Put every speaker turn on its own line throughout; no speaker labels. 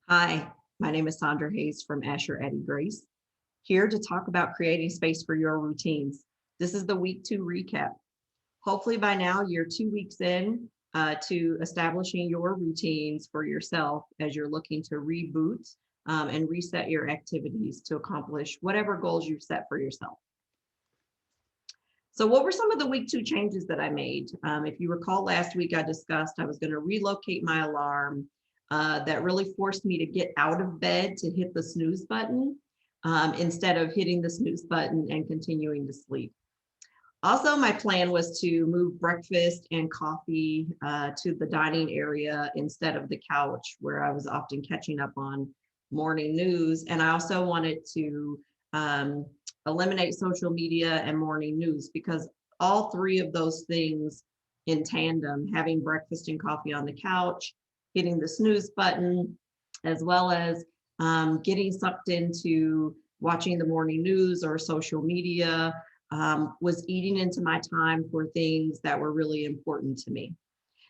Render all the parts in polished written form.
Hi, my name is Sandra Hayes from Asher Eddie Grace, here to talk about creating space for your routines. This is the week 2 recap. Hopefully by now you're 2 weeks in to establishing your routines for yourself as you're looking to reboot and reset your activities to accomplish whatever goals you've set for yourself. So what were some of the week 2 changes that I made? If you recall last week, I discussed I was going to relocate my alarm. That really forced me to get out of bed to hit the snooze button instead of hitting the snooze button and continuing to sleep. Also, my plan was to move breakfast and coffee to the dining area instead of the couch where I was often catching up on morning news. And I also wanted to um, eliminate social media and morning news because all three of those things in tandem, having breakfast and coffee on the couch, hitting the snooze button, as well as getting sucked into watching the morning news or social media was eating into my time for things that were really important to me.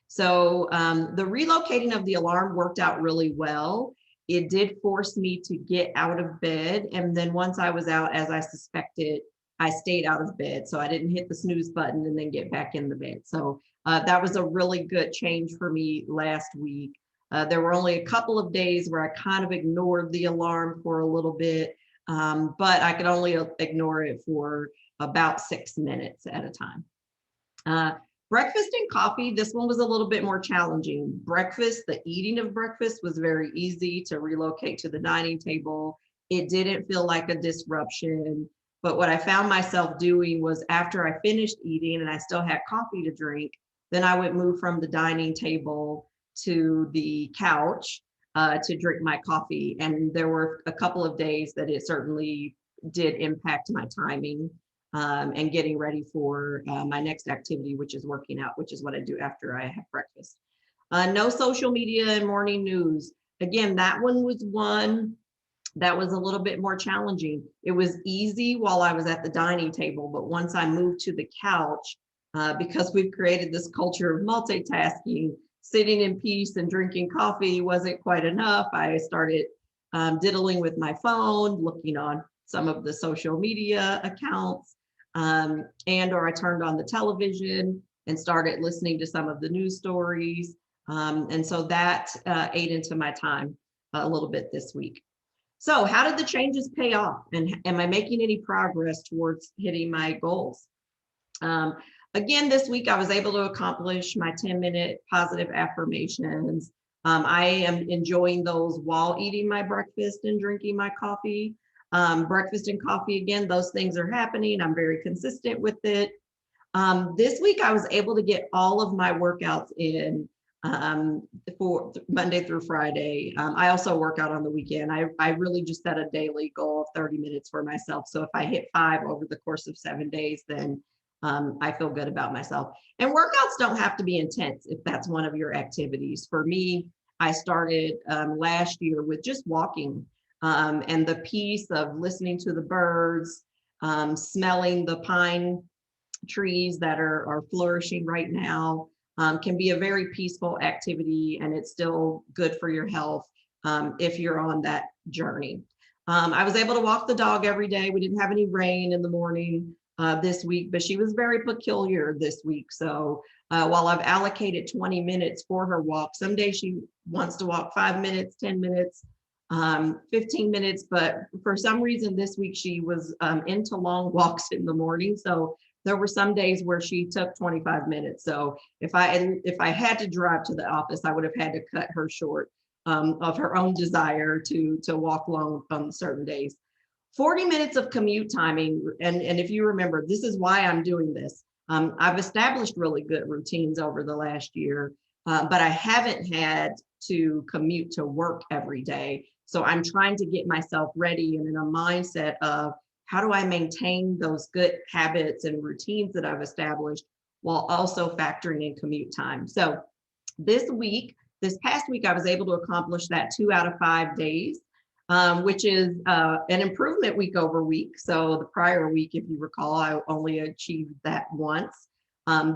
So the relocating of the alarm worked out really well. It did force me to get out of bed. And then once I was out, as I suspected, I stayed out of bed. So I didn't hit the snooze button and then get back in the bed. So that was a really good change for me last week. There were only a couple of days where I kind of ignored the alarm for a little bit, but I could only ignore it for about 6 minutes at a time. Breakfast and coffee, this one was a little bit more challenging. Breakfast, the eating of breakfast was very easy to relocate to the dining table. It didn't feel like a disruption. But what I found myself doing was after I finished eating and I still had coffee to drink, then I would move from the dining table to the couch to drink my coffee. And there were a couple of days that it certainly did impact my timing and getting ready for my next activity, which is working out, which is what I do after I have breakfast. No social media and morning news. Again, that one was one that was a little bit more challenging. It was easy while I was at the dining table, but once I moved to the couch, because we've created this culture of multitasking, sitting in peace and drinking coffee wasn't quite enough. I started diddling with my phone, looking on some of the social media accounts, or I turned on the television and started listening to some of the news stories. And so that ate into my time a little bit this week. So how did the changes pay off? And am I making any progress towards hitting my goals? Again, this week I was able to accomplish my 10-minute positive affirmations. I am enjoying those while eating my breakfast and drinking my coffee. Breakfast and coffee, again, those things are happening. I'm very consistent with it. This week I was able to get all of my workouts in for Monday through Friday. I also work out on the weekend. I really just set a daily goal of 30 minutes for myself. So if I hit 5 over the course of 7 days, then I feel good about myself. And workouts don't have to be intense if that's one of your activities. For me, I started last year with just walking and the peace of listening to the birds, smelling the pine trees that are flourishing right now can be a very peaceful activity, and it's still good for your health if you're on that journey. I was able to walk the dog every day. We didn't have any rain in the morning this week, but she was very peculiar this week. So while I've allocated 20 minutes for her walk, some days she wants to walk 5 minutes, 10 minutes, 15 minutes, but for some reason this week she was into long walks in the morning. So there were some days where she took 25 minutes. So if I had to drive to the office, I would have had to cut her short of her own desire to walk long on certain days. 40 minutes of commute timing. And if you remember, this is why I'm doing this. I've established really good routines over the last year, but I haven't had to commute to work every day. So I'm trying to get myself ready and in a mindset of how do I maintain those good habits and routines that I've established while also factoring in commute time. So this past week, I was able to accomplish that 2 out of 5 days, which is an improvement week over week. So the prior week, if you recall, I only achieved that once.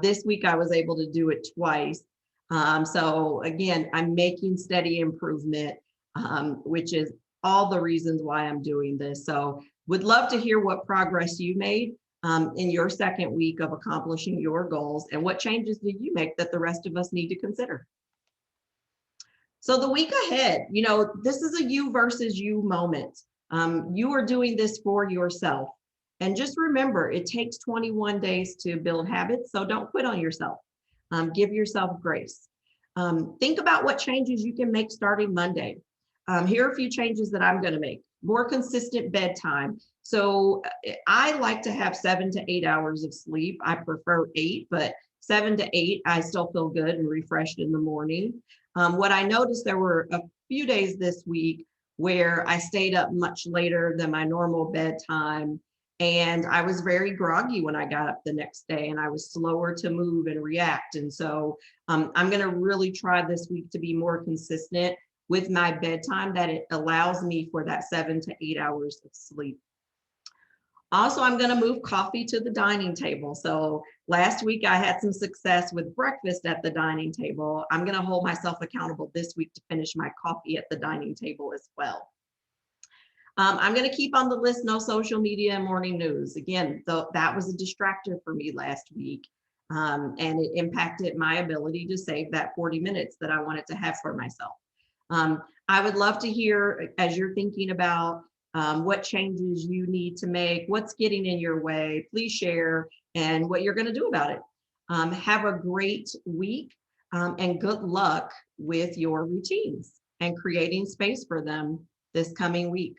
This week, I was able to do it twice. So again, I'm making steady improvement. which is all the reasons why I'm doing this. So would love to hear what progress you made in your second week of accomplishing your goals, and what changes did you make that the rest of us need to consider. So the week ahead, this is a you versus you moment. You are doing this for yourself. And just remember, it takes 21 days to build habits, so don't quit on yourself. Give yourself grace. Think about what changes you can make starting Monday. Here are a few changes that I'm going to make. More consistent bedtime. So I like to have 7 to 8 hours of sleep. I prefer 8, but 7 to 8, I still feel good and refreshed in the morning. What I noticed, there were a few days this week where I stayed up much later than my normal bedtime, and I was very groggy when I got up the next day, and I was slower to move and react. And so I'm going to really try this week to be more consistent with my bedtime, that it allows me for that 7 to 8 hours of sleep. Also, I'm going to move coffee to the dining table. So last week I had some success with breakfast at the dining table. I'm going to hold myself accountable this week to finish my coffee at the dining table as well. I'm going to keep on the list, no social media and morning news. Again, that was a distractor for me last week. And it impacted my ability to save that 40 minutes that I wanted to have for myself. I would love to hear, as you're thinking about what changes you need to make, what's getting in your way, please share, and what you're going to do about it. Have a great week, and good luck with your routines and creating space for them this coming week.